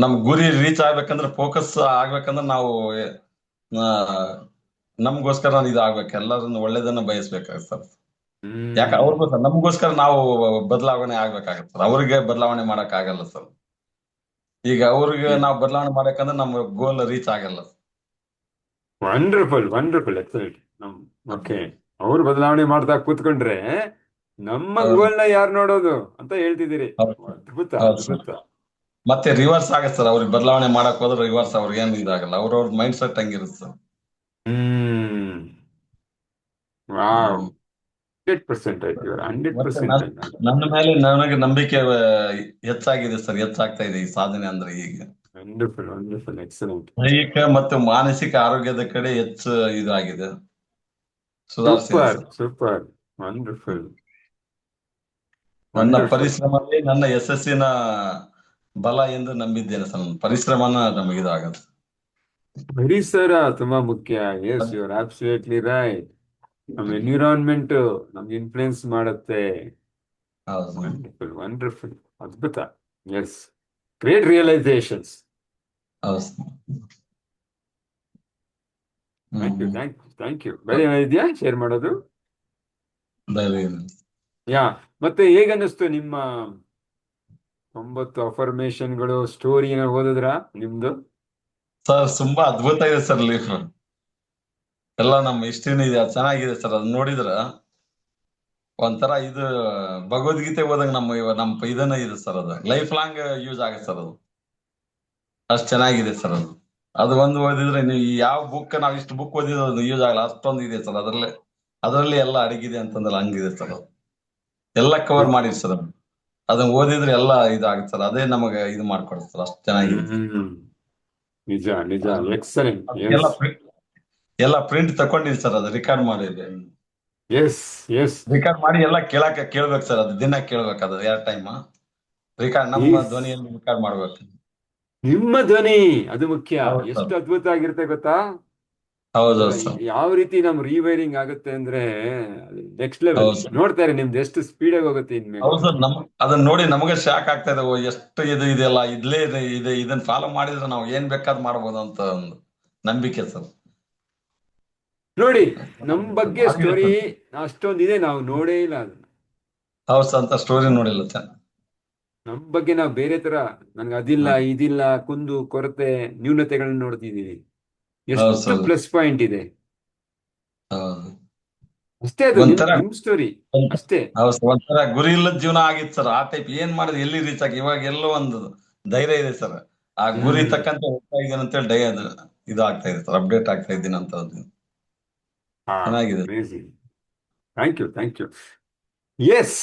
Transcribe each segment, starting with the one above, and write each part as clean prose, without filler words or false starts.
ನಮ್ ಗುರಿ ರೀಚ್ ಆಗ್ಬೇಕಂದ್ರೆ ಫೋಕಸ್ ಆಗ್ಬೇಕಂದ್ರೆ ನಾವು ಆ, ನಮ್ಗೋಸ್ಕರ ಇದು ಆಗ್ಬೇಕು, ಎಲ್ಲರನ್ನ ಒಳ್ಳೇದನ್ನ ಬಯಸ್ಬೇಕಾಗತ್ತೆ ಸರ್. ಯಾಕೆ ಹ್ಮ್ ಅವ್ರಿಗೋಸ್ಕರ ನಮಗೋಸ್ಕರ ನಾವು ಬದಲಾವಣೆ ಆಗ್ಬೇಕಾಗತ್ತೆ ಸರ್, ಅವ್ರಿಗೆ ಬದಲಾವಣೆ ಮಾಡಕ್ ಆಗಲ್ಲ ಸರ್. ಈಗ ಅವ್ರಿಗೆ ನಾವು ಬದಲಾವಣೆ ಮಾಡಬೇಕಂದ್ರೆ ನಮ್ಮ ಗೋಲ್ ರೀಚ್ ಆಗಲ್ಲ. Wonderful wonderful excellent. ಓಕೆ. ಅವ್ರು ಬದಲಾವಣೆ ಮಾಡ್ತಾ ಕೂತ್ಕೊಂಡ್ರೆ ನಮ್ಮ ಹೌದು ಗೋಲ್ನ ಯಾರು ನೋಡೋದು ಅಂತ ಹೇಳ್ತಿದ್ದೀರಿ. ಹೌದು ಅದ್ಭುತ ಹೌದು ಸರ್. ಅದ್ಭುತ. ಮತ್ತೆ ರಿವರ್ಸ್ ಆಗತ್ತೆ ಸರ್, ಅವ್ರಿಗೆ ಬದಲಾವಣೆ ಮಾಡಕ್ ಹೋದ್ರೆ ರಿವರ್ಸ್ ಅವ್ರಿಗೆ ಏನು ಇದಾಗಲ್ಲ, ಅವ್ರವ್ರ ಮೈಂಡ್ ಸೆಟ್ ಹಂಗಿರುತ್ತೆ ಸರ್. ಹ್ಮ್ ವಾವ್. ಹ್ಮ್ 100% ಆಯ್ತು ಇವರು, ಹಂಡ್ರೆಡ್ ಮತ್ತೆ ಪರ್ಸೆಂಟ್ ಆಯ್ತು. ನನ್ನ ಮೇಲೆ ನನಗೆ ನಂಬಿಕೆ ಹೆಚ್ಚಾಗಿದೆ ಸರ್, ಹೆಚ್ಚಾಗ್ತಾ ಇದೆ ಈ ಸಾಧನೆ ಅಂದ್ರೆ ಈಗ ವಂಡರ್ಫುಲ್ ವಂಡರ್ಫುಲ್ ಎಕ್ಸಲೆಂಟ್. ದೈಹಿಕ ಮತ್ತು ಮಾನಸಿಕ ಆರೋಗ್ಯದ ಕಡೆ ಹೆಚ್ಚು ಇದಾಗಿದೆ, ಸುಧಾರಿಸಿದೆ ಸೂಪರ್ ಸರ್. ಸೂಪರ್. ವಂಡರ್ಫುಲ್ ನನ್ನ ವಂಡರ್ಫುಲ್. ಪರಿಶ್ರಮವೇ ನನ್ನ ಯಶಸ್ಸಿನ ಬಲ ಎಂದು ನಂಬಿದ್ದೇನೆ ಸರ್. ನನ್ನ ಪರಿಶ್ರಮನ ನಮಗೆ ಇದಾಗತ್ತೆ. ಪರಿಸರ ತುಂಬಾ ಮುಖ್ಯ. Yes you are absolutely right. ನಮ್ಮ ಎನ್ವಿರಾನ್ಮೆಂಟ್ ನಮ್ಗೆ ಇನ್ಫ್ಲುಯೆನ್ಸ್ ಮಾಡುತ್ತೆ. ಹೌದು ವಂಡರ್ಫುಲ್ ವಂಡರ್ಫುಲ್. ಅದ್ಭುತ. ಎಸ್. Great realisations. ಹೌದು sir. Thank you hmm thank you thank you. ಬೇರೆ ಏನಿದೆಯಾ ಶೇರ್ ಮಾಡೋದು? ಸರಿ ಯಾ. ಮತ್ತೆ ಹೇಗನ್ನಿಸ್ತು ನಿಮ್ಮ 90 ಅಫರ್ಮೇಶನ್ಗಳು ಸ್ಟೋರಿನ ಓದಿದ್ರ ನಿಮ್ದು? ಸರ್, ತುಂಬಾ ಅದ್ಭುತ ಇದೆ ಸರ್ ಲೀಫ್. ಎಲ್ಲ ನಮ್ಮ ಹಿಸ್ಟ್ರಿನೂ ಇದೆ, ಅದ್ ಚೆನ್ನಾಗಿದೆ ಸರ್. ಅದ್ ನೋಡಿದ್ರ ಒಂಥರ ಇದು ಭಗವದ್ಗೀತೆ ಓದಂಗ ನಮ್ಮ ಇದನ್ನ ಇದೆ ಸರ್. ಅದು ಲೈಫ್ ಲಾಂಗ್ ಯೂಸ್ ಆಗುತ್ತೆ ಸರ್. ಅದು ಅಷ್ಟ್ ಚೆನ್ನಾಗಿದೆ ಸರ್. ಅದು ಅದು ಒಂದು ಓದಿದ್ರೆ ನೀವು ಯಾವ ಬುಕ್, ನಾವ್ ಇಷ್ಟು ಬುಕ್ ಓದಿದ್ರೆ ಅದು ಯೂಸ್ ಆಗಲ್ಲ, ಅಷ್ಟೊಂದು ಇದೆ ಸರ್ ಅದರಲ್ಲಿ ಎಲ್ಲ ಅಡಗಿದೆ ಅಂತಂದ್ರೆ ಹಂಗಿದೆ ಸರ್. ಅದು ಎಲ್ಲ ಕವರ್ ಮಾಡಿ ಸರ್. ಅದು ಅದನ್ನ ಓದಿದ್ರೆ ಎಲ್ಲ ಇದಾಗುತ್ತೆ ಸರ್, ಅದೇ ನಮಗೆ ಇದು ಮಾಡ್ಕೊಡುತ್ತೆ ಸರ್, ಅಷ್ಟು ಚೆನ್ನಾಗಿದೆ. ಹ್ಮ್ ನಿಜ ನಿಜ. ಎಕ್ಸಲೆಂಟ್. ಅದಕ್ಕೆಲ್ಲ ಎಸ್ ಎಲ್ಲ ಪ್ರಿಂಟ್ ತಕೊಂಡಿನಿ ಸರ್, ಅದು ರೆಕಾರ್ಡ್ ಮಾಡಿದೆ. Yes yes. ರೆಕಾರ್ಡ್ ಮಾಡಿ ಎಲ್ಲ ಕೇಳ್ಬೇಕು ಸರ್, ಅದು ದಿನ ಕೇಳ್ಬೇಕು, ಅದು 2 ಟೈಮ್ ರೆಕಾರ್ಡ್ ನಮ್ಮ ಧ್ವನಿಯಲ್ಲಿ ರೆಕಾರ್ಡ್ ಮಾಡ್ಬೇಕು. ನಿಮ್ಮ ಧ್ವನಿ ಅದು ಮುಖ್ಯ. ಹೌದು ಎಷ್ಟು ಸರ್. ಅದ್ಭುತ ಆಗಿರುತ್ತೆ ಗೊತ್ತಾ? ಹೌದು ಅದು ಸರ್. ಯಾವ ರೀತಿ ನಮ್ ರಿವೈರಿಂಗ್ ಆಗುತ್ತೆ ಅಂದ್ರೆ ನೆಕ್ಸ್ಟ್ ಲೆವೆಲ್. ಹೌದು ಸರ್. ನೋಡ್ತಾರೆ ನಿಮ್ದು ಎಷ್ಟು ಸ್ಪೀಡ್ ಆಗಿ ಹೋಗುತ್ತೆ ಇನ್ಮೇಲೆ. ಹೌದು ಸರ್, ಅದನ್ನ ನೋಡಿ ನಮಗೆ ಶಾಕ್ ಆಗ್ತಾ ಇದೆ. ಓ, ಎಷ್ಟು ಇದು ಇದೆಯಲ್ಲ, ಇದನ್ನ ಫಾಲೋ ಮಾಡಿದ್ರೆ ನಾವು ಏನ್ ಬೇಕಾದ್ ಮಾಡ್ಬೋದು ಅಂತ ಒಂದು ನಂಬಿಕೆ ಸರ್. ನೋಡಿ, ನಮ್ ಬಗ್ಗೆ ಆಗಿದೆ ಸ್ಟೋರಿ ಸರ್. ಅಷ್ಟೊಂದಿದೆ, ನಾವು ನೋಡೇ ಇಲ್ಲ ಅದನ್ನ. ಹೌದು ಸರ್, ಅಂತ ಸ್ಟೋರಿ ನೋಡಿಲ್ಲ ಸರ್. ನಮ್ ಬಗ್ಗೆ ನಾವು ಬೇರೆ ತರ, ನನ್ಗೆ ಅದಿಲ್ಲ ಹ್ಮ್. ಇದಿಲ್ಲ ಕುಂದು ಕೊರತೆ ನ್ಯೂನತೆಗಳನ್ನ ನೋಡ್ತಿದೀವಿ. ಹೌದು ಎಷ್ಟು ಸರ್. ಪ್ಲಸ್ ಪಾಯಿಂಟ್ ಇದೆ. ಹೌದು. ಅಷ್ಟೇ, ಅದು ನಿಮ್ ಒಂಥರ ನಿಮ್ ಸ್ಟೋರಿ ಅಷ್ಟೇ. ಹೌದು ಸರ್, ಒಂಥರ ಗುರಿ ಇಲ್ಲದ ಜೀವನ ಆಗಿತ್ತು ಸರ್. ಆ ಟೈಪ್ ಏನ್ ಮಾಡಿದ್ರೆ ಎಲ್ಲಿ ರೀಚ್ ಆಗಿ, ಇವಾಗ ಎಲ್ಲೋ ಒಂದು ಧೈರ್ಯ ಇದೆ ಸರ್. ಆ ಗುರಿ ಹ್ಮ್ ತಕ್ಕಂತೆ ಹೋಗ್ತಾ ಇದ್ದೀನಿ ಅಂತೇಳಿ ಅದು ಇದು ಆಗ್ತಾ ಇದೆ ಸರ್, ಅಪ್ಡೇಟ್ ಆಗ್ತಾ ಇದ್ದೀನಿ ಅಂತ. ಅದು ಹಾ. ಚೆನ್ನಾಗಿದೆ. Amazing. Thank you thank you. Yes.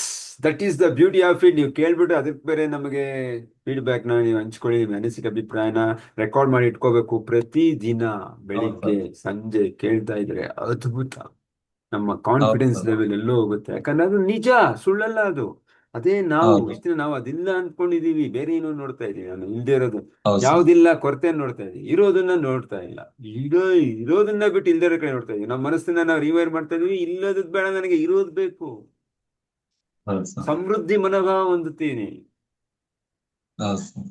That is the beauty of it. ನೀವು ಕೇಳ್ಬಿಟ್ಟು ಅದಕ್ಕೆ ಬೇರೆ ನಮಗೆ ಫೀಡ್ಬ್ಯಾಕ್ ನ ನೀವು ಹಂಚ್ಕೊಳ್ಳಿ, ನಿಮ್ಮ ಅನಿಸಿಕೆ ಅಭಿಪ್ರಾಯನ ರೆಕಾರ್ಡ್ ಮಾಡಿ ಇಟ್ಕೋಬೇಕು. ಪ್ರತಿ ದಿನ ಹೌದು ಬೆಳಿಗ್ಗೆ ಸರ್. ಸಂಜೆ ಕೇಳ್ತಾ ಇದ್ರೆ ಅದ್ಭುತ. ನಮ್ಮ ಹೌದು ಕಾನ್ಫಿಡೆನ್ಸ್ ಸರ್. ಲೆವೆಲ್ ಎಲ್ಲೋ ಹೋಗುತ್ತೆ. ಯಾಕಂದ್ರೆ ಅದು ನಿಜ, ಸುಳ್ಳಲ್ಲ ಅದು. ಅದೇ ನಾವು ಹೌದು ಇಷ್ಟು ನಾವು ಅದಿಲ್ಲ ಅನ್ಕೊಂಡಿದೀವಿ, ಬೇರೆ ಏನೋ ನೋಡ್ತಾ ಇದೀವಿ. ನಾನು ಇಲ್ದೇ ಇರೋದು ಹೌದು ಸರ್. ಯಾವ್ದಿಲ್ಲ ಕೊರತೆ ನೋಡ್ತಾ ಇದೀವಿ, ಇರೋದನ್ನ ನೋಡ್ತಾ ಇಲ್ಲ. ಈಗ ಇರೋದನ್ನ ಬಿಟ್ಟು ಇಲ್ದೇ ಇರೋ ಕಡೆ ನೋಡ್ತಾ ಇದೀವಿ. ನಮ್ಮ ಮನಸ್ಸನ್ನ ನಾವು ರಿವೈರ್ ಮಾಡ್ತಾ ಇದೀವಿ. ಇಲ್ಲದದ್ ಬೇಡ, ನನಗೆ ಇರೋದ್ ಬೇಕು. ಹೌದು ಸರ್. ಸಮೃದ್ಧಿ ಮನೋಭಾವ ಹೊಂದುತ್ತೀನಿ. ಹೌದು ಸರ್.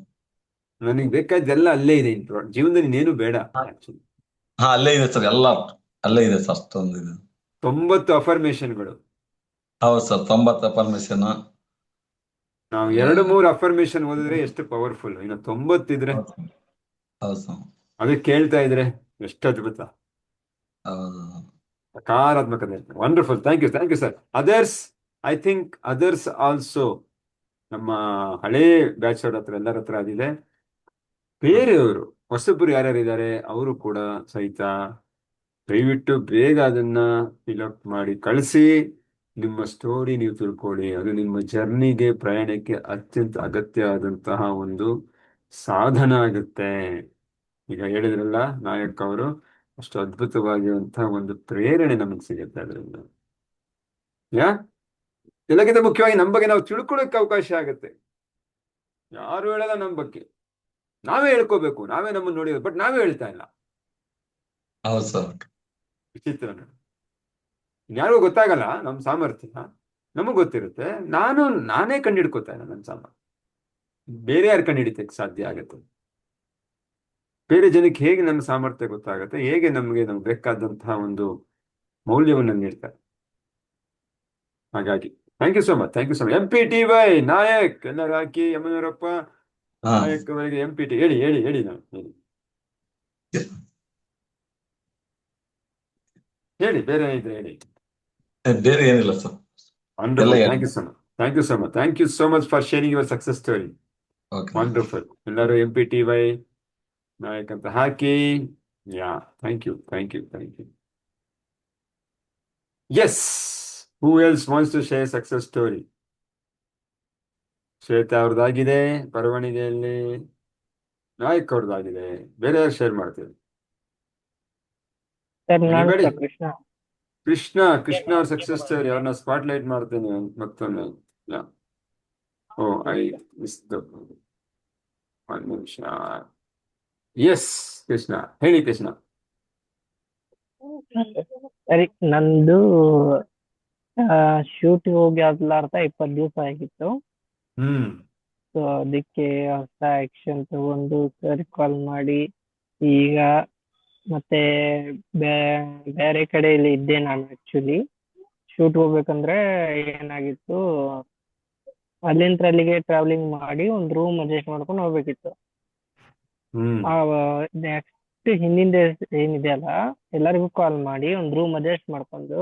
ನನಗೆ ಬೇಕಾದ್ದೆಲ್ಲ ಅಲ್ಲೇ ಇದೆ. ಜೀವನದಲ್ಲಿ ಇನ್ನೇನು ಬೇಡ ಆಕ್ಚುಲಿ. ಹಾ, ಅಲ್ಲೇ ಇದೆ ಸರ್, ಎಲ್ಲ ಅಲ್ಲೇ ಇದೆ ಸರ್, ಅಷ್ಟೊಂದು ಇದೆ. 90 ಅಫರ್ಮೇಶನ್ಗಳು. ಹೌದು ಸರ್, 90 ಪರ್ಮಿಷನ್. ನಾವು 2-3 ಅಫರ್ಮೇಶನ್ ಓದಿದ್ರೆ ಎಷ್ಟು ಪವರ್ಫುಲ್, ಇನ್ನು 90 ಇದ್ರೆ ಹೌದು ಸರ್. ಹೌದು ಸರ್. ಅದಕ್ಕೆ ಕೇಳ್ತಾ ಇದ್ರೆ ಎಷ್ಟು ಅದ್ಭುತ. ಹೌದು. ಸಕಾರಾತ್ಮಕತೆ. Wonderful. Thank you sir. Others, I think others also. ನಮ್ಮ ಹಳೇ ಬ್ಯಾಚ್ ಅವ್ರ ಹತ್ರ ಎಲ್ಲರ ಹತ್ರ ಅದಿದೆ. ಬೇರೆಯವರು ಹೊಸಬರು ಯಾರ್ಯಾರು ಇದ್ದಾರೆ ಅವರು ಕೂಡ ಸಹಿತ ದಯವಿಟ್ಟು ಬೇಗ ಅದನ್ನ ಫಿಲಪ್ ಮಾಡಿ ಕಳಿಸಿ. ನಿಮ್ಮ ಸ್ಟೋರಿ ನೀವು ತಿಳ್ಕೊಳ್ಳಿ. ಅದು ನಿಮ್ಮ ಜರ್ನಿಗೆ, ಪ್ರಯಾಣಕ್ಕೆ ಅತ್ಯಂತ ಅಗತ್ಯ ಆದಂತಹ ಒಂದು ಸಾಧನ ಆಗುತ್ತೆ. ಈಗ ಹೇಳಿದ್ರಲ್ಲ ನಾಯಕ್ ಅವರು, ಅಷ್ಟು ಅದ್ಭುತವಾಗಿರುವಂತಹ ಒಂದು ಪ್ರೇರಣೆ ನಮಗೆ ಸಿಗುತ್ತೆ ಅದರಿಂದ. ಯಾ ಎಲ್ಲಕ್ಕಿಂತ ಮುಖ್ಯವಾಗಿ ನಮ್ಮ ಬಗ್ಗೆ ನಾವು ತಿಳ್ಕೊಳ್ಳೋಕೆ ಅವಕಾಶ ಆಗುತ್ತೆ. ಯಾರು ಹೇಳಲ್ಲ ನಮ್ಮ ಬಗ್ಗೆ, ನಾವೇ ಹೇಳ್ಕೋಬೇಕು. ನಾವೇ ನಮ್ಮನ್ನು ನೋಡಿರೋದು, ಬಟ್ ನಾವೇ ಹೇಳ್ತಾ ಇಲ್ಲ. ಹೌದು ಸರ್. ವಿಚಿತ್ರ ನೋಡಿ. ಯಾರಿಗೂ ಗೊತ್ತಾಗಲ್ಲ ನಮ್ಮ ಸಾಮರ್ಥ್ಯ, ನಮಗ್ ಗೊತ್ತಿರುತ್ತೆ. ನಾನೇ ಕಂಡಿಡ್ಕೋತಾ ಇಲ್ಲ ನನ್ನ ಸಾಮರ್ಥ್ಯ. ಬೇರೆ ಯಾರು ಕಂಡಿಡಿತಕ್ಕೆ ಸಾಧ್ಯ ಆಗತ್ತೆ? ಬೇರೆ ಜನಕ್ಕೆ ಹೇಗೆ ನಮ್ಮ ಸಾಮರ್ಥ್ಯ ಗೊತ್ತಾಗುತ್ತೆ, ಹೇಗೆ ನಮ್ಗೆ ಬೇಕಾದಂತಹ ಒಂದು ಮೌಲ್ಯವನ್ನು ನೀಡ್ತಾರೆ. ಹಾಗಾಗಿ thank you so much, thank you so much. MPTY Nayak ಎಲ್ಲರೂ ಹಾಕಿ, ಯಮನೂರಪ್ಪ ಹಾ. ನಾಯಕ್ ಅವರಿಗೆ MPT ಹೇಳಿ ಹೇಳಿ ಹೇಳಿ ನಾವು ಹೇಳಿ ಹೇಳಿ, ಬೇರೆ ಇದ್ರೆ ಹೇಳಿ. ಬೇರೆ ಏನಿಲ್ಲ ಸರ್, ಎಲ್ಲ ವಂಡರ್ಫುಲ್, ಥ್ಯಾಂಕ್ ಯು ಹೇಳಿದ್ರು. So much, thank you so much, thank you so much for sharing your success story. Okay. Wonderful. ಎಲ್ಲರೂ MPTY ನಾಯಕ್ ಅಂತ ಹಾಕಿ. Yeah, thank you, thank you, thank you. Yes, who else wants to share success story? Shweta ಅವ್ರದ್ದಾಗಿದೆ, ಬರವಣಿಗೆಯಲ್ಲಿ ನಾಯಕ್ ಅವ್ರದ್ದಾಗಿದೆ. ಬೇರೆ ಯಾರು share ಮಾಡ್ತೀವಿ? Sir ನಾನು anybody? Sir Krishna. Krishna ಅವ್ರ ಸಕ್ಸಸ್ ಸ್ಟೋರಿ ಅವ್ರನ್ನ ಸ್ಪಾಟ್ ಲೈಟ್ ಮಾಡ್ತೇನೆ ಮತ್ತೊಮ್ಮೆ. ಓ, ಐ ಮಿಸ್ ದ ಒಂದು ನಿಮಿಷ. ಎಸ್ ಕೃಷ್ಣ, ಹೇಳಿ ಕೃಷ್ಣ. ಸರಿ, ನಂದು ಶೂಟ್ ಹೋಗಿ ಆಗ್ಲಾರ್ದ 20 ದಿವಸ ಆಗಿತ್ತು. ಹ್ಮ್ ಸೊ ಅದಕ್ಕೆ ಹೊಸ ಆಕ್ಷನ್ ತಗೊಂಡು ಸರ್ ಕಾಲ್ ಮಾಡಿ, ಈಗ ಮತ್ತೆ ಬೇರೆ ಕಡೆಯಲ್ಲಿ ಇದ್ದೆ ನಾನು. ಆಕ್ಚುಲಿ ಶೂಟ್ ಹೋಗ್ಬೇಕಂದ್ರೆ ಏನಾಗಿತ್ತು, ಅಲ್ಲಿಂದ ಅಲ್ಲಿಗೆ ಟ್ರಾವೆಲಿಂಗ್ ಮಾಡಿ ಒಂದು ರೂಮ್ ಅಡ್ಜಸ್ಟ್ ಮಾಡ್ಕೊಂಡು ಹೋಗ್ಬೇಕಿತ್ತು. ಹ್ಮ್ ನೆಕ್ಸ್ಟ್ ಹಿಂದಿಂದ ಏನಿದೆ ಅಲ್ಲ, ಎಲ್ಲರಿಗೂ ಕಾಲ್ ಮಾಡಿ ಒಂದು ರೂಮ್ ಅಡ್ಜಸ್ಟ್ ಮಾಡ್ಕೊಂಡು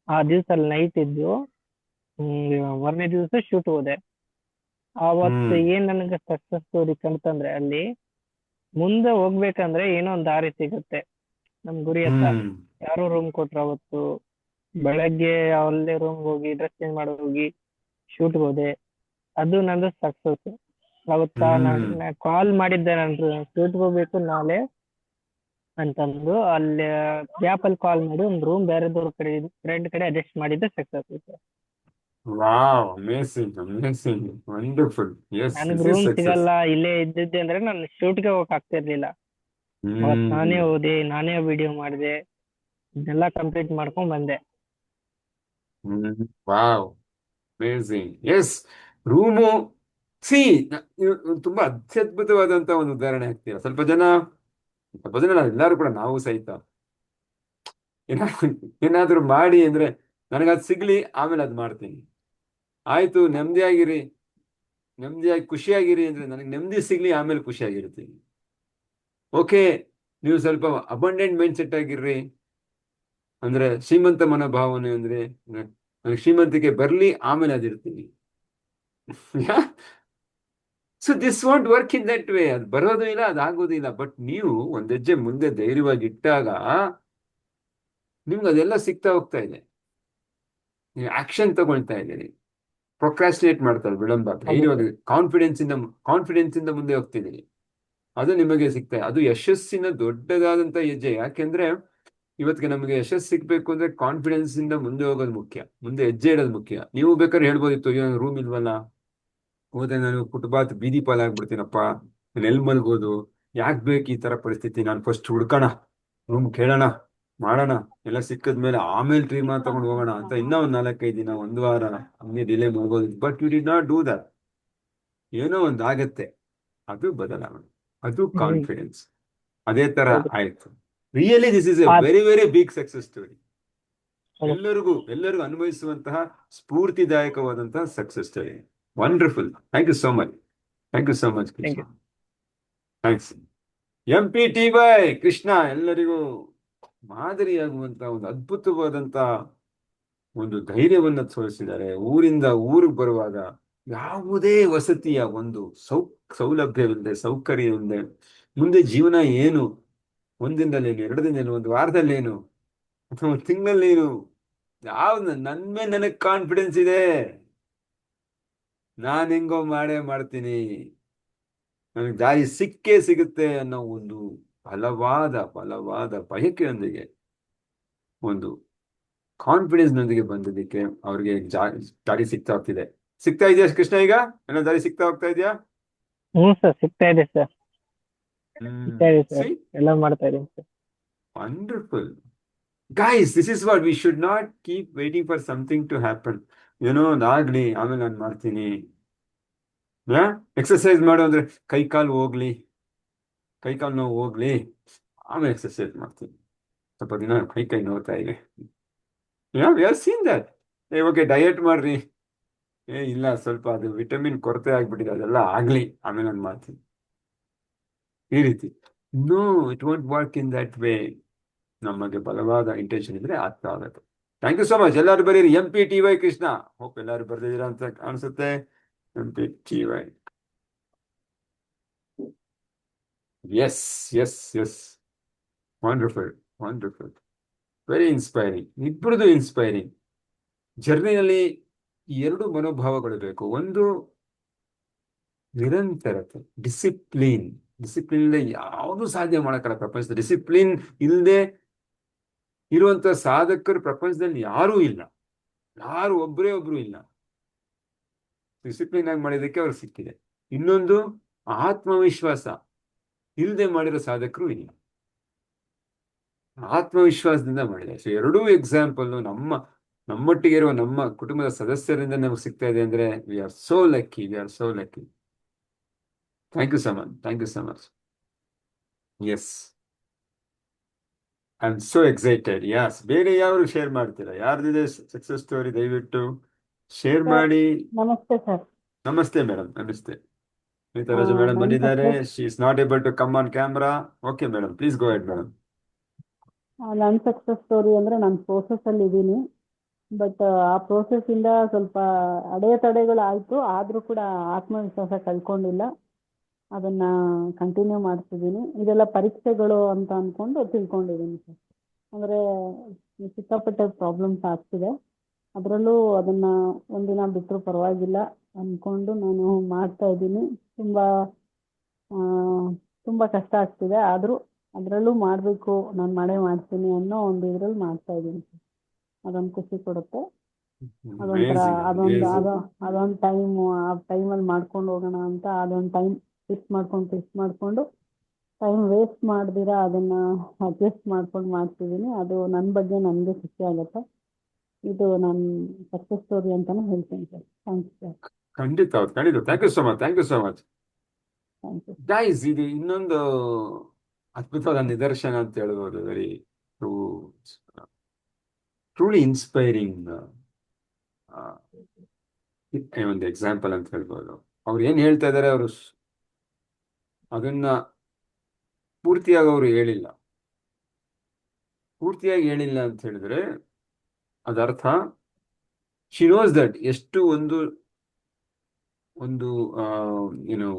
ಆ ದಿವಸ ಅಲ್ಲಿ ನೈಟ್ ಇದ್ದು, ಮೊದಲನೇ ದಿವಸ ಶೂಟ್ ಹೋದೆ. ಆವತ್ತು ಏನ್ ನನಗೆ ಸಕ್ಸಸ್ ಸ್ಟೋರಿ ಕಂತಂದ್ರೆ, ಅಲ್ಲಿ ಮುಂದೆ ಹೋಗ್ಬೇಕಂದ್ರೆ ಏನೋ ಒಂದು ದಾರಿ ಸಿಗುತ್ತೆ ನಮ್ ಗುರಿ ಹತ್ರ. ಹ್ಮ್ ಯಾರೋ ರೂಮ್ ಕೊಟ್ರು ಅವತ್ತು ಬೆಳಗ್ಗೆ, ಅಲ್ಲೇ ರೂಮ್ ಹೋಗಿ ಡ್ರೆಸ್ ಚೇಂಜ್ ಮಾಡಿ ಹೋಗಿ ಶೂಟ್ ಹೋದೆ. ಅದು ನಂದು ಸಕ್ಸಸ್. ಅವತ್ತ ನಾನು ಕಾಲ್ ಮಾಡಿದ್ದೆ, ನಾನು ಶೂಟ್ ಹೋಗ್ಬೇಕು ನಾಳೆ ಅಂತಂದು ಅಲ್ಲಿ ಗ್ಯಾಪ್ ಅಲ್ಲಿ ಕಾಲ್ ಮಾಡಿ ಒಂದು ರೂಮ್ ಬೇರೆದವ್ರ ಕಡೆ ಫ್ರೆಂಡ್ ಕಡೆ ಅಡ್ಜಸ್ಟ್ ಮಾಡಿದ್ದೆ ಸಕ್ಸಸ್ ಆಯ್ತು. Wow, amazing, amazing, wonderful. Yes, ನನಗ್ ದಿಸ್ ಇಸ್ ರೂಮ್ ಸಕ್ಸಸ್. ಸಿಗಲ್ಲ ಇಲ್ಲೇ ಇದ್ದಿದ್ದೆ ಅಂದ್ರೆ ನಾನು ಶೂಟ್ಗೆ ಹೋಗಕ್ ಆಗ್ತಿರ್ಲಿಲ್ಲ. ಅವತ್ ನಾನೇ ಹೋದೆ, ನಾನೇ ವಿಡಿಯೋ ಮಾಡಿದೆ, ಇದೆಲ್ಲ ಕಂಪ್ಲೀಟ್ ಮಾಡ್ಕೊಂಡ್ ಬಂದೆ. Wow, amazing. ಎಸ್, ರೂಮು ಸಿ ತುಂಬಾ ಅತ್ಯದ್ಭುತವಾದಂತ ಒಂದು ಉದಾಹರಣೆ ಹಾಕ್ತೀರಾ. ಸ್ವಲ್ಪ ಜನ ಎಲ್ಲರೂ ಕೂಡ, ನಾವು ಸಹಿತ ಏನಾದ್ರೂ ಮಾಡಿ ಅಂದ್ರೆ ನನಗದ್ ಸಿಗ್ಲಿ, ಆಮೇಲೆ ಅದ್ ಮಾಡ್ತೀನಿ. ಆಯ್ತು, ನೆಮ್ಮದಿಯಾಗಿರಿ, ನೆಮ್ಮದಿಯಾಗಿ ಖುಷಿಯಾಗಿರಿ ಅಂದ್ರೆ ನನಗೆ ನೆಮ್ಮದಿ ಸಿಗ್ಲಿ, ಆಮೇಲೆ ಖುಷಿಯಾಗಿರ್ತೀನಿ. ಓಕೆ, ನೀವು ಸ್ವಲ್ಪ ಅಬಂಡೆಂಟ್ ಮೈಂಡ್ ಸೆಟ್ ಆಗಿರ್ರಿ, ಅಂದ್ರೆ ಶ್ರೀಮಂತ ಮನೋಭಾವನೆ, ಅಂದ್ರೆ ನನಗೆ ಶ್ರೀಮಂತಿಕೆ ಬರ್ಲಿ, ಆಮೇಲೆ ಅದಿರ್ತೀನಿ. So this won't work in that way. ಅದು ಬರೋದು ಇಲ್ಲ, ಅದಾಗೋದು ಇಲ್ಲ. ಬಟ್ ನೀವು ಒಂದ್ ಹೆಜ್ಜೆ ಮುಂದೆ ಧೈರ್ಯವಾಗಿ ಇಟ್ಟಾಗ ನಿಮ್ಗೆ ಅದೆಲ್ಲ ಸಿಗ್ತಾ ಹೋಗ್ತಾ ಇದೆ. ನೀವು ಆಕ್ಷನ್ ತಗೊಳ್ತಾ ಇದ್ದೀರಿ, ಪ್ರೊಕ್ರಾಸ್ಟಿನೇಟ್ ಮಾಡ್ತಾರೆ, ವಿಳಂಬ. ಧೈರ್ಯವಾಗಿ ಕಾನ್ಫಿಡೆನ್ಸ್ ಇಂದ ಮುಂದೆ ಹೋಗ್ತಿದ್ದೀರಿ, ಅದು ನಿಮಗೆ ಸಿಗ್ತಾ ಇದೆ. ಅದು ಯಶಸ್ಸಿನ ದೊಡ್ಡದಾದಂತ ಹೆಜ್ಜೆ. ಯಾಕೆಂದ್ರೆ ಇವತ್ತಿಗೆ ನಮಗೆ ಯಶಸ್ಸು ಸಿಗ್ಬೇಕು ಅಂದ್ರೆ ಕಾನ್ಫಿಡೆನ್ಸ್ ಇಂದ ಮುಂದೆ ಹೋಗೋದು ಮುಖ್ಯ, ಮುಂದೆ ಹೆಜ್ಜೆ ಇಡೋದು ಮುಖ್ಯ. ನೀವು ಬೇಕಾದ್ರೆ ಹೇಳ್ಬೋದಿತ್ತು, ರೂಮ್ ಇಲ್ವಲ್ಲ, ಹೋದ್ರೆ ನಾನು ಫುಟ್ಪಾತ್ ಬೀದಿ ಪಾಲಾಗ್ಬಿಡ್ತೀನಪ್ಪ, ನಾನು ಎಲ್ಲಿ ಮಲ್ಗೋದು, ಯಾಕೆ ಬೇಕು ಈ ತರ ಪರಿಸ್ಥಿತಿ, ನಾನು ಫಸ್ಟ್ ಹುಡ್ಕೋಣ, ರೂಮ್ ಕೇಳೋಣ, ಮಾಡೋಣ, ಎಲ್ಲ ಸಿಕ್ಕದ್ಮೇಲೆ ಆಮೇಲೆ ಟ್ರೀಮಾ ತಗೊಂಡು ಹೋಗೋಣ ಅಂತ ಇನ್ನೂ ಒಂದ್ 4-5 ದಿನ, ಒಂದು ವಾರ ಹಂಗೆ ಡಿಲೇ ಮಾಡ್ಬೋದು. But you did not do that. ಏನೋ ಒಂದು ಆಗತ್ತೆ, ಅದು ಬದಲಾವಣೆ, ಅದು ಕಾನ್ಫಿಡೆನ್ಸ್. ಅದೇ ತರ ಹೌದು. ಆಯ್ತು. Really this is a very very big success story. ಹೌದು. ಎಲ್ಲರಿಗೂ ಅನುಭವಿಸುವಂತಹ ಸ್ಫೂರ್ತಿದಾಯಕವಾದಂತಹ success story. Wonderful. Thank you so much, thank you so much Thank Krishna. you. Thanks. MPTY Krishna ಎಲ್ಲರಿಗೂ ಮಾದರಿಯಾಗುವಂತ ಒಂದು ಅದ್ಭುತವಾದಂತ ಒಂದು ಧೈರ್ಯವನ್ನ ತೋರಿಸಿದ್ದಾರೆ. ಊರಿಂದ ಊರಿಗೆ ಬರುವಾಗ ಯಾವುದೇ ವಸತಿಯ ಒಂದು ಸೌಲಭ್ಯವಿಲ್ಲದೆ, ಸೌಕರ್ಯವಿಲ್ಲದೆ, ಮುಂದೆ ಜೀವನ ಏನು, ಒಂದಿನದಲ್ಲೇನು, 2 ದಿನದಲ್ಲಿ, ಒಂದು ವಾರದಲ್ಲೇನು, ಅಥವಾ 1 ತಿಂಗಳಲ್ಲೇನು, ಯಾವ್ದು ನನಗ್ ಕಾನ್ಫಿಡೆನ್ಸ್ ಇದೆ, ನಾನ್ ಹೆಂಗೋ ಮಾಡೇ ಮಾಡ್ತೀನಿ, ನನಗೆ ದಾರಿ ಸಿಕ್ಕೇ ಸಿಗುತ್ತೆ ಅನ್ನೋ ಒಂದು ಬಲವಾದ ಬಯಕೆಯೊಂದಿಗೆ, ಒಂದು ಕಾನ್ಫಿಡೆನ್ಸ್ ನೊಂದಿಗೆ ಬಂದಿದ್ದಕ್ಕೆ ಅವ್ರಿಗೆ ದಾರಿ ಸಿಗ್ತಾ ಇದೆಯಾ ಕೃಷ್ಣ? ಈಗ ಏನೋ ದಾರಿ ಸಿಗ್ತಾ ಹೋಗ್ತಾ ಇದೆಯಾ? ಸರ್, ಸಿಗ್ತಾ ಇದೆ ಸರ್, ಎಲ್ಲ ಮಾಡ್ತಾ ಇದೀನಿ sir. Wonderful. Guys, this is what we should not keep waiting for something to happen. ಏನೋ ಅದಾಗ್ಲಿ, ಆಮೇಲೆ ನಾನು ಮಾಡ್ತೀನಿ. ಎಕ್ಸರ್ಸೈಸ್ ಮಾಡು ಅಂದ್ರೆ ಕೈ ಕಾಲು ಹೋಗ್ಲಿ, ಕೈಕಾಲು ನೋವು ಹೋಗ್ಲಿ, ಆಮೇಲೆ ಎಕ್ಸರ್ಸೈಸ್ ಮಾಡ್ತೀನಿ. ಸ್ವಲ್ಪ ದಿನ ಕೈ ನೋವ್ತಾ ಇದೆ. Seen that. ಓಕೆ, ಡಯಟ್ ಮಾಡ್ರಿ. ಇಲ್ಲ, ಸ್ವಲ್ಪ ಅದು ವಿಟಮಿನ್ ಕೊರತೆ ಆಗ್ಬಿಟ್ಟಿದೆ, ಅದೆಲ್ಲ ಆಗ್ಲಿ ಆಮೇಲೆ ನಾನು ಮಾಡ್ತೀನಿ, ಈ ರೀತಿ. No, it won't work in that way. ನಮಗೆ ಬಲವಾದ ಇಂಟೆನ್ಷನ್ ಇದ್ರೆ ಆಗ್ತಾ ಆಗುತ್ತೆ. Thank you so much. ಎಲ್ಲರೂ ಬರೀರಿ MPTY ಕೃಷ್ಣ. ಹೋಪ್ ಎಲ್ಲರೂ ಬರ್ದಿದ್ದೀರಾ ಅಂತ ಅನ್ಸುತ್ತೆ. MPTY. Yes yes yes, wonderful wonderful, very inspiring. ಇಬ್ಬರದು ಇನ್ಸ್ಪೈರಿಂಗ್. ಜರ್ನಿನಲ್ಲಿ ಎರಡು ಮನೋಭಾವಗಳು ಬೇಕು. ಒಂದು ನಿರಂತರತೆ, ಡಿಸಿಪ್ಲಿನ್. ಡಿಸಿಪ್ಲಿನ್ ಇಲ್ಲದೆ ಯಾವುದು ಸಾಧ್ಯ ಮಾಡೋಕ್ಕಲ್ಲ ಪ್ರಪಂಚದ. ಡಿಸಿಪ್ಲಿನ್ ಇಲ್ಲದೆ ಇರುವಂತ ಸಾಧಕರು ಪ್ರಪಂಚದಲ್ಲಿ ಯಾರೂ ಇಲ್ಲ, ಯಾರು ಒಬ್ಬರೇ ಒಬ್ರು ಇಲ್ಲ. ಡಿಸಿಪ್ಲಿನ್ ಆಗಿ ಮಾಡಿದ್ದಕ್ಕೆ ಅವ್ರಿಗೆ ಸಿಕ್ಕಿದೆ. ಇನ್ನೊಂದು ಆತ್ಮವಿಶ್ವಾಸ ಇಲ್ಲದೆ ಮಾಡಿರೋ ಸಾಧಕರು ಇಲ್ಲ, ಆತ್ಮವಿಶ್ವಾಸದಿಂದ ಮಾಡಿದೆ. ಸೊ ಎರಡೂ ಎಕ್ಸಾಂಪಲ್ ನಮ್ಮೊಟ್ಟಿಗೆ ಇರುವ ನಮ್ಮ ಕುಟುಂಬದ ಸದಸ್ಯರಿಂದ ನಮಗೆ ಸಿಗ್ತಾ ಇದೆ ಅಂದ್ರೆ we are so lucky, we are so lucky. Thank you so much, thank you so much. Yes, I am so excited. Yes, ಬೇರೆ ಯಾರು ಶೇರ್ ಮಾಡ್ತೀರಾ? ಯಾರ್ದಿದೆ ಸಕ್ಸಸ್ ಸ್ಟೋರಿ ದಯವಿಟ್ಟು ಶೇರ್ ಮಾಡಿ. ನಮಸ್ತೆ ಸರ್. ನಮಸ್ತೆ ಮೇಡಮ್, ನಮಸ್ತೆ. ಅನಿತಾ ರಾಜು ಮೇಡಮ್ ಬಂದಿದ್ದಾರೆ. She is not able to come on camera. Okay madam, please go ahead madam. ನನ್ನ ಸಕ್ಸಸ್ ಸ್ಟೋರಿ ಅಂದ್ರೆ ನಾನು ಪ್ರೋಸೆಸ್ ಅಲ್ಲಿ ಇದ್ದೀನಿ. ಬಟ್ ಆ ಪ್ರೋಸೆಸ್ ಇಂದ ಸ್ವಲ್ಪ ಅಡೆತಡೆಗಳು ಆಯ್ತು, ಆದ್ರೂ ಕೂಡ ಆತ್ಮವಿಶ್ವಾಸ ಕಳ್ಕೊಂಡಿಲ್ಲ. ಅದನ್ನ ಕಂಟಿನ್ಯೂ ಮಾಡ್ತಿದ್ದೀನಿ. ಇದೆಲ್ಲ ಪರೀಕ್ಷೆಗಳು ಅಂತ ಅನ್ಕೊಂಡು ತಿಳ್ಕೊಂಡಿದ್ದೀನಿ ಸರ್. ಅಂದ್ರೆ ಸಿಕ್ಕಾಪಟ್ಟೆ ಪ್ರಾಬ್ಲಮ್ಸ್ ಆಗ್ತಿದೆ, ಅದರಲ್ಲೂ ಅದನ್ನ ಒಂದಿನ ಬಿಟ್ಟರು ಪರವಾಗಿಲ್ಲ ಅನ್ಕೊಂಡು ನಾನು ಮಾಡ್ತಾ ಇದ್ದೀನಿ. ತುಂಬಾ ತುಂಬಾ ಕಷ್ಟ ಆಗ್ತಿದೆ, ಆದ್ರೂ ಅದರಲ್ಲೂ ಮಾಡಬೇಕು, ನಾನು ಮಾಡ್ತೀನಿ ಅನ್ನೋ ಒಂದು ಇದ್ರಲ್ಲಿ ಮಾಡ್ತಾ ಇದ್ದೀನಿ. ಅದೊಂದು ಖುಷಿ ಕೊಡುತ್ತೆ. ಅದೊಂಥರ ಅದೊಂದು ಆ ಟೈಮಲ್ಲಿ ಮಾಡ್ಕೊಂಡು ಹೋಗೋಣ ಅಂತ ಅದೊಂದು ಟೈಮ್ ಫಿಕ್ಸ್ ಮಾಡ್ಕೊಂಡು ಟೈಮ್ ವೇಸ್ಟ್ ಮಾಡ್ದಿರಾ ಅದನ್ನ ಅಡ್ಜಸ್ಟ್ ಮಾಡ್ಕೊಂಡು ಮಾಡ್ತಿದ್ದೀನಿ. ಅದು ನನ್ನ ಬಗ್ಗೆ ನನಗೆ ಖುಷಿ ಆಗುತ್ತೆ. ಇದು ನನ್ನ ಸಕ್ಸಸ್ ಸ್ಟೋರಿ ಅಂತಾನೆ ಹೇಳ್ತೀನಿ ಸರ್. Thanks sir. ಖಂಡಿತ ಖಂಡಿತ. Thank you so much, thank you so much. Thank you. Guys, ಇದು ಇನ್ನೊಂದು ಅದ್ಭುತವಾದ ನಿದರ್ಶನ ಅಂತ ಹೇಳ್ಬೋದು. ವೆರಿ ಟ್ರೂಲಿ ಇನ್ಸ್ಪೈರಿಂಗ್ ಒಂದು ಎಕ್ಸಾಂಪಲ್ ಅಂತ ಹೇಳ್ಬೋದು. ಅವ್ರು ಏನ್ ಹೇಳ್ತಾ ಇದಾರೆ, ಅವರು ಅದನ್ನ ಪೂರ್ತಿಯಾಗಿ ಅವರು ಹೇಳಿಲ್ಲ ಅಂತ ಹೇಳಿದ್ರೆ ಅದರ್ಥ ಶಿ ನೋಸ್ ದಟ್ ಎಷ್ಟು ಒಂದು ಏನು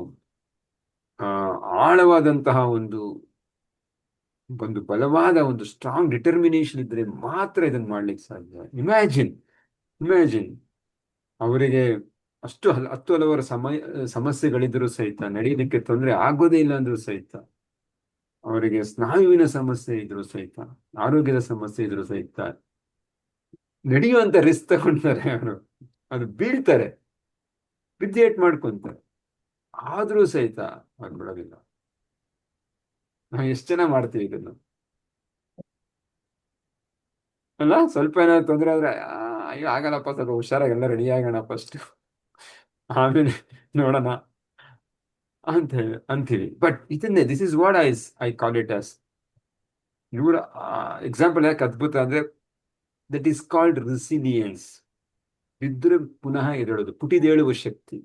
ಆಳವಾದಂತಹ ಒಂದು ಬಲವಾದ ಒಂದು ಸ್ಟ್ರಾಂಗ್ ಡಿಟರ್ಮಿನೇಷನ್ ಇದ್ರೆ ಮಾತ್ರ ಇದನ್ನ ಮಾಡ್ಲಿಕ್ಕೆ ಸಾಧ್ಯ. ಇಮ್ಯಾಜಿನ್ ಅವರಿಗೆ ಅಷ್ಟು ಹಲವಾರು ಸಮಸ್ಯೆಗಳಿದ್ರು ಸಹಿತ, ನಡೆಯೋದಕ್ಕೆ ತೊಂದರೆ ಆಗೋದೇ ಇಲ್ಲ ಅಂದ್ರೂ ಸಹಿತ, ಅವರಿಗೆ ಸ್ನಾಯುವಿನ ಸಮಸ್ಯೆ ಇದ್ರು ಸಹಿತ, ಆರೋಗ್ಯದ ಸಮಸ್ಯೆ ಇದ್ರು ಸಹಿತ ನಡೆಯುವಂತ ರಿಸ್ಕ್ ತಗೊಂತಾರೆ. ಅವರು ಅದು ಬೀಳ್ತಾರೆ, ಬಿದ್ದೇಟ್ ಮಾಡ್ಕೊಂತಾರೆ, ಆದ್ರೂ ಸಹಿತ ಆಗ್ಬಿಡೋದಿಲ್ಲ. ನಾವು ಎಷ್ಟು ಜನ ಮಾಡ್ತೀವಿ ಇದನ್ನು ಅಲ್ಲ? ಸ್ವಲ್ಪ ಏನಾದ್ರು ತೊಂದರೆ ಆದ್ರೆ ಅಯ್ಯೋ ಆಗಲ್ಲಪ್ಪ, ಸ್ವಲ್ಪ ಹುಷಾರಾಗಿ ಎಲ್ಲ ರೆಡಿ ಆಗೋಣ ಫಸ್ಟ್, ಆಮೇಲೆ ನೋಡೋಣ ಅಂತ ಅಂತೀವಿ. ಬಟ್ ಇದನ್ನೇ this is what I call it as ಇವರ ಎಕ್ಸಾಂಪಲ್. ಯಾಕೆ ಅದ್ಭುತ ಅಂದ್ರೆ ದಟ್ ಈಸ್ ಕಾಲ್ಡ್ ರೆಸಿಲಿಯನ್ಸ್. ಬಿದ್ದರೆ ಪುನಃ ಎದ್ದೇಳೋದು, ಪುಟಿದೇಳುವ ಶಕ್ತಿ,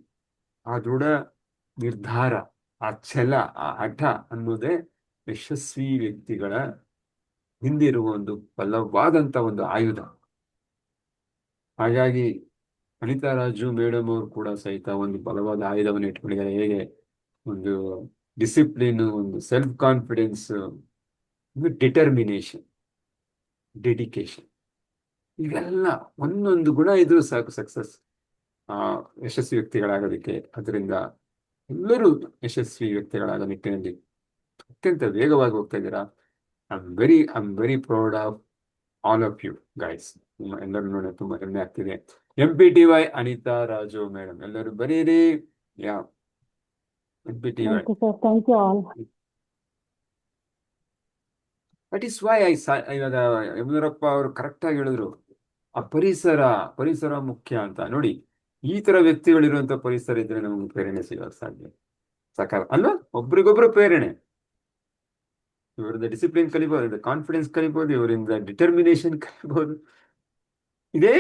ಆ ದೃಢ ನಿರ್ಧಾರ, ಆ ಛಲ, ಆ ಹಠ ಅನ್ನೋದೇ ಯಶಸ್ವಿ ವ್ಯಕ್ತಿಗಳ ಹಿಂದಿರುವ ಒಂದು ಬಲವಾದಂತ ಒಂದು ಆಯುಧ. ಹಾಗಾಗಿ ಅನಿತಾ ರಾಜು ಮೇಡಮ್ ಅವರು ಕೂಡ ಸಹಿತ ಒಂದು ಬಲವಾದ ಆಯುಧವನ್ನು ಇಟ್ಕೊಂಡಿದ್ದಾರೆ. ಹೇಗೆ ಒಂದು ಡಿಸಿಪ್ಲಿನ್, ಒಂದು ಸೆಲ್ಫ್ ಕಾನ್ಫಿಡೆನ್ಸ್, ಒಂದು ಡಿಟರ್ಮಿನೇಷನ್, ಡೆಡಿಕೇಶನ್, ಇವೆಲ್ಲ ಒಂದೊಂದು ಗುಣ ಇದ್ರೂ ಸಾಕು ಸಕ್ಸಸ್ ಯಶಸ್ವಿ ವ್ಯಕ್ತಿಗಳಾಗೋದಕ್ಕೆ. ಅದರಿಂದ ಎಲ್ಲರೂ ಯಶಸ್ವಿ ವ್ಯಕ್ತಿಗಳಾದ ನಿಟ್ಟಿನಲ್ಲಿ ಅತ್ಯಂತ ವೇಗವಾಗಿ ಹೋಗ್ತಾ ಇದ್ದೀರಾ. I am very proud of all of you guys. ಎಲ್ಲರೂ ನೋಡಿ ತುಂಬಾ ಹೆಮ್ಮೆ ಆಗ್ತಿದೆ. MPTY ಅನಿತಾ ರಾಜು ಮೇಡಮ್, ಎಲ್ಲರೂ ಬರೀರಿ. MPTY. Thank you all. That is why ಇವಾಗ ಯಮನೂರಪ್ಪ ಅವರು ಕರೆಕ್ಟ್ ಆಗಿ ಹೇಳಿದ್ರು, ಆ ಪರಿಸರ ಮುಖ್ಯ ಅಂತ. ನೋಡಿ, ಈ ತರ ವ್ಯಕ್ತಿಗಳಿರುವಂತ ಪರಿಸರ ಇದ್ರೆ ನಮಗೆ ಪ್ರೇರಣೆ ಸಿಗೋಕೆ ಸಾಧ್ಯ. ಅಲ್ವಾ? ಒಬ್ರಿಗೊಬ್ರು ಪ್ರೇರಣೆ. ಇವರಿಂದ ಡಿಸಿಪ್ಲಿನ್ ಕಲಿಬಹುದು, ಇವರಿಂದ ಕಾನ್ಫಿಡೆನ್ಸ್ ಕಲಿಬಹುದು, ಇವರಿಂದ ಡಿಟರ್ಮಿನೇಷನ್ ಕಲಿಬಹುದು. ಇದೇ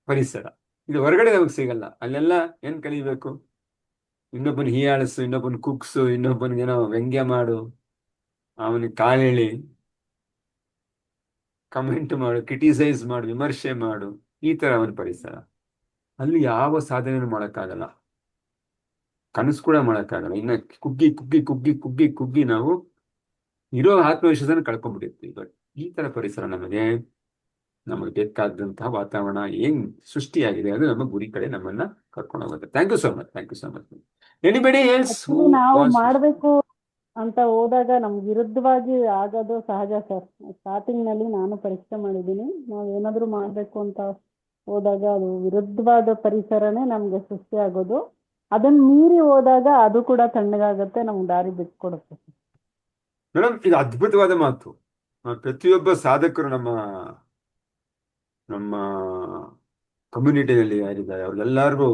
ಪರಿಸರ. ಇದು ಹೊರಗಡೆ ನಮಗೆ ಸಿಗಲ್ಲ. ಅಲ್ಲೆಲ್ಲ ಏನ್ ಕಲಿಬೇಕು? ಇನ್ನೊಬ್ಬನ ಹೀಯಾಳಿಸು, ಇನ್ನೊಬ್ಬನ ಕುಗ್ಸು, ಇನ್ನೊಬ್ಬನಿಗೇನೋ ವ್ಯಂಗ್ಯ ಮಾಡು, ಅವನಿಗೆ ಕಾಲೆಳಿ, ಕಮೆಂಟ್ ಮಾಡು, ಕ್ರಿಟಿಸೈಸ್ ಮಾಡು, ವಿಮರ್ಶೆ ಮಾಡು, ಈ ತರ ಅವನ ಪರಿಸರ. ಅಲ್ಲಿ ಯಾವ ಸಾಧನೆನೂ ಮಾಡೋಕ್ಕಾಗಲ್ಲ, ಕನಸು ಕೂಡ ಮಾಡೋಕ್ಕಾಗಲ್ಲ. ಇನ್ನ ಕುಗ್ಗಿ ಕುಗ್ಗಿ ಕುಗ್ಗಿ ಕುಗ್ಗಿ ಕುಗ್ಗಿ ನಾವು ಇರೋ ಆತ್ಮವಿಶ್ವಾಸನ ಕಳ್ಕೊಂಡ್ಬಿಟ್ಟಿರ್ತೀವಿ. ಬಟ್ ಈ ತರ ಪರಿಸರ ನಮಗೆ ಬೇಕಾದಂತಹ ವಾತಾವರಣ ಏನ್ ಸೃಷ್ಟಿಯಾಗಿದೆ ಅದು ನಮ್ಮ ಗುರಿ ಕಡೆ ನಮ್ಮನ್ನ ಕರ್ಕೊಂಡು ಹೋಗುತ್ತೆ. Thank you so much. Thank you so much. Anybody else Actually ನಾವು ಮಾಡ್ಬೇಕು ಅಂತ ಹೋದಾಗ ನಮ್ಗೆ ವಿರುದ್ಧವಾಗಿ ಆಗೋದು ಸಹಜ ಸರ್. ಸ್ಟಾರ್ಟಿಂಗ್ ನಲ್ಲಿ ನಾನು ಪರೀಕ್ಷೆ ಮಾಡಿದ್ದೀನಿ. ನಾವು ಏನಾದ್ರು ಮಾಡ್ಬೇಕು ಅಂತ ಹೋದಾಗ ಅದು ವಿರುದ್ಧವಾದ ಪರಿಸರನೇ ನಮ್ಗೆ ಸೃಷ್ಟಿ ಆಗೋದು. ಅದನ್ನ ಮೀರಿ ಹೋದಾಗ ಅದು ಕೂಡ ತಣ್ಣಗಾಗತ್ತೆ, ನಮ್ಗೆ ದಾರಿ ಬಿಟ್ಕೊಡುತ್ತೆ. ಮೇಡಮ್, ಇದು ಅದ್ಭುತವಾದ ಮಾತು. ಪ್ರತಿಯೊಬ್ಬ ಸಾಧಕರು ನಮ್ಮ ಕಮ್ಯುನಿಟಿನಲ್ಲಿ ಯಾರಿದ್ದಾರೆ ಅವ್ರಿಗೆಲ್ಲರಿಗೂ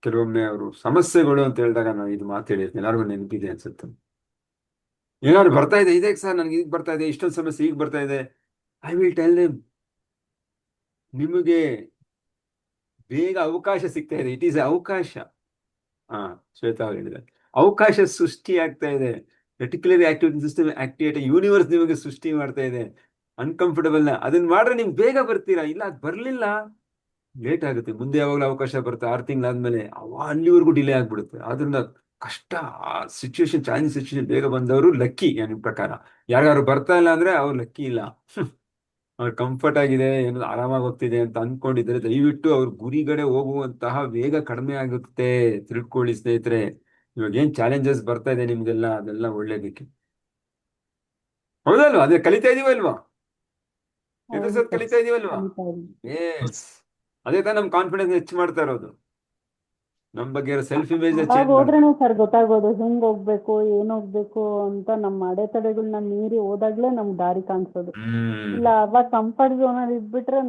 ಕೆಲವೊಮ್ಮೆ ಅವರು ಸಮಸ್ಯೆಗಳು ಅಂತ ಹೇಳಿದಾಗ ನಾನು ಇದು ಮಾತು ಹೇಳಿರ್ತೀನಿ, ಎಲ್ಲರಿಗೂ ನೆನಪಿದೆ ಅನ್ಸುತ್ತೆ. ಏನಾದ್ರು ಬರ್ತಾ ಇದೆ, ಇದೆ ಸರ್ ನನಗೆ ಈಗ ಬರ್ತಾ ಇದೆ, ಇಷ್ಟೊಂದು ಸಮಸ್ಯೆ ಈಗ ಬರ್ತಾ ಇದೆ, ಐ ವಿಲ್ ಟೆಲ್ ದೆಮ್, ನಿಮಗೆ ಬೇಗ ಅವಕಾಶ ಸಿಗ್ತಾ ಇದೆ. ಇಟ್ ಈಸ್ ಅವಕಾಶ. ಶ್ವೇತಾ ಅವ್ರು ಹೇಳಿದ್ದಾರೆ, ಅವಕಾಶ ಸೃಷ್ಟಿ ಆಗ್ತಾ ಇದೆ. Reticular activity system activate universe ನಿಮಗೆ ಸೃಷ್ಟಿ ಮಾಡ್ತಾ ಇದೆ. ಅನ್ಕಂಫರ್ಟಬಲ್ ಅದನ್ನ ಮಾಡ್ರೆ ನೀವು ಬೇಗ ಬರ್ತೀರಾ. ಇಲ್ಲ ಅದು ಬರ್ಲಿಲ್ಲ, ಲೇಟ್ ಆಗುತ್ತೆ. ಮುಂದೆ ಯಾವಾಗಲೂ ಅವಕಾಶ ಬರುತ್ತೆ, 6 ತಿಂಗಳಾದ್ಮೇಲೆ ಅಲ್ಲಿವರೆಗೂ ಡಿಲೇ ಆಗ್ಬಿಡುತ್ತೆ. ಆದ್ರಿಂದ ಕಷ್ಟ, ಆ ಸಿಚುವೇಶನ್, ಚಾಲೆಂಜ್ ಸಿಚುವೇಶನ್ ಬೇಗ ಬಂದವರು ಲಕ್ಕಿ. ನಿಮ್ಮ ಪ್ರಕಾರ ಯಾರು ಬರ್ತಾ ಇಲ್ಲ ಅಂದ್ರೆ ಅವ್ರು ಲಕ್ಕಿ ಇಲ್ಲ. ಅವ್ರು ಕಂಫರ್ಟ್ ಆಗಿದೆ, ಏನೋ ಆರಾಮಾಗಿ ಹೋಗ್ತಿದೆ ಅಂತ ಅನ್ಕೊಂಡಿದ್ರೆ ದಯವಿಟ್ಟು ಅವ್ರ ಗುರಿಗಡೆ ಹೋಗುವಂತಹ ವೇಗ ಕಡಿಮೆ ಆಗುತ್ತೆ. ತಿಳ್ಕೊಳ್ಳಿ ಸ್ನೇಹಿತರೆ. ಇವಾಗ ಏನ್ ಚಾಲೆಂಜಸ್ ಬರ್ತಾ ಇದೆ ನಿಮ್ಗೆಲ್ಲ, ಅದೆಲ್ಲ ಒಳ್ಳೇದಕ್ಕೆ. ಹೌದಲ್ವಾ? ಅದೇ ಕಲಿತಾ ಇದೀವಲ್ವಾ? ಎದುರ್ಸೋದ್ ಕಲಿತಾ ಇದೀವಲ್ವಾ? ಎಸ್, ಅದೇ ತಾನೇ ನಮ್ ಕಾನ್ಫಿಡೆನ್ಸ್ ಹೆಚ್ಚು ಮಾಡ್ತಾ ಇರೋದು. ನಮ್ ಬಗ್ಗೆ ಸೆಲ್ಫ್ ಇಮೇಜ್ ಅವಾಗ ಚೇಂಜ್ ಹೋದ್ರೇನೆ ಸರ್ ಗೊತ್ತಾಗೋದು ಹೆಂಗ್ ಹೋಗ್ಬೇಕು, ಏನ್ ಹೋಗ್ಬೇಕು ಅಂತ. ನಮ್ಮ ಅಡೆತಡೆಗಳನ್ನ ಮೀರಿ ಹೋದಾಗ್ಲೇ ನಮ್ಗೆ ದಾರಿ ಕಾಣಿಸೋದು. ಇಲ್ಲ ಅವಾಗ ಕಂಫರ್ಟ್ ಝೋನ್ ಅಲ್ಲಿ ಇದ್ಬಿಟ್ರೆ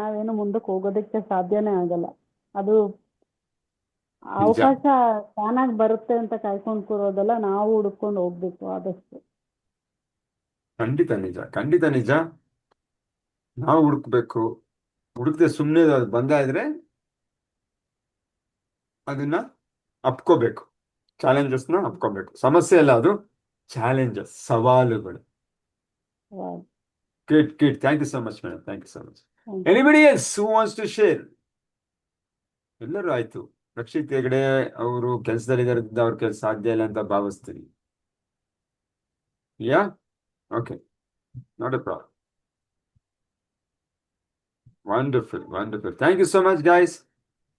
ನಾವೇನು ಮುಂದಕ್ಕೆ ಹೋಗೋದಕ್ಕೆ ಸಾಧ್ಯನೇ ಆಗಲ್ಲ. ಅದು ಅವಕಾಶ ತಾನಾಗ್ ಬರುತ್ತೆ ಅಂತ ಕಾಯ್ಕೊಂಡ್ ಕೂರೋದಲ್ಲ, ನಾವು ಹುಡ್ಕೊಂಡು ಹೋಗ್ಬೇಕು ಆದಷ್ಟು. ಖಂಡಿತ ನಿಜ, ಖಂಡಿತ ನಿಜ. ನಾವು ಹುಡುಕ್ಬೇಕು. ಹುಡುಕ್ದೆ ಸುಮ್ಮನೆ ಬಂದ ಇದ್ರೆ ಅದನ್ನ ಅಪ್ಕೋಬೇಕು. ಚಾಲೆಂಜಸ್ನ ಅಪ್ಕೋಬೇಕು. ಸಮಸ್ಯೆ ಅಲ್ಲ, ಅದು ಚಾಲೆಂಜಸ್, ಸವಾಲುಗಳು. ಕಿಡ್ thank you so much madam. Thank you so much. Anybody else who wants to share? ಎಲ್ಲರೂ ಆಯ್ತು. ರಕ್ಷಿತ್ ಹೆಗಡೆ ಅವರು ಕೆಲಸದಲ್ಲಿದ್ದರಿಂದ ಅವ್ರ ಕೆಲಸ ಸಾಧ್ಯ ಇಲ್ಲ ಅಂತ ಭಾವಿಸ್ತೀನಿ. Yeah okay, not a problem. Wonderful, wonderful. Thank you so much guys.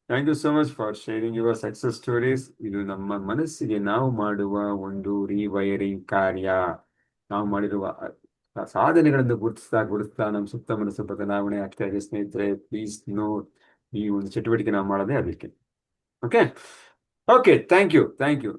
Thank you so much for sharing your success stories. ಇದು ನಮ್ಮ ಮನಸ್ಸಿಗೆ ನಾವು ಮಾಡುವ ಒಂದು ರಿವೈರಿಂಗ್ ಕಾರ್ಯ. ನಾವು ಮಾಡಿರುವ ಸಾಧನೆಗಳನ್ನು ಗುರುತಿಸ್ತಾ ನಮ್ಮ ಸುತ್ತ ಮನಸ್ಸು ಬದಲಾವಣೆ ಆಗ್ತಾ ಇದೆ ಸ್ನೇಹಿತರೆ. ಪ್ಲೀಸ್ ನೋಟ್, ಈ ಒಂದು ಚಟುವಟಿಕೆ ನಾವು ಮಾಡೋದೇ ಅದಕ್ಕೆ. Okay okay, thank you.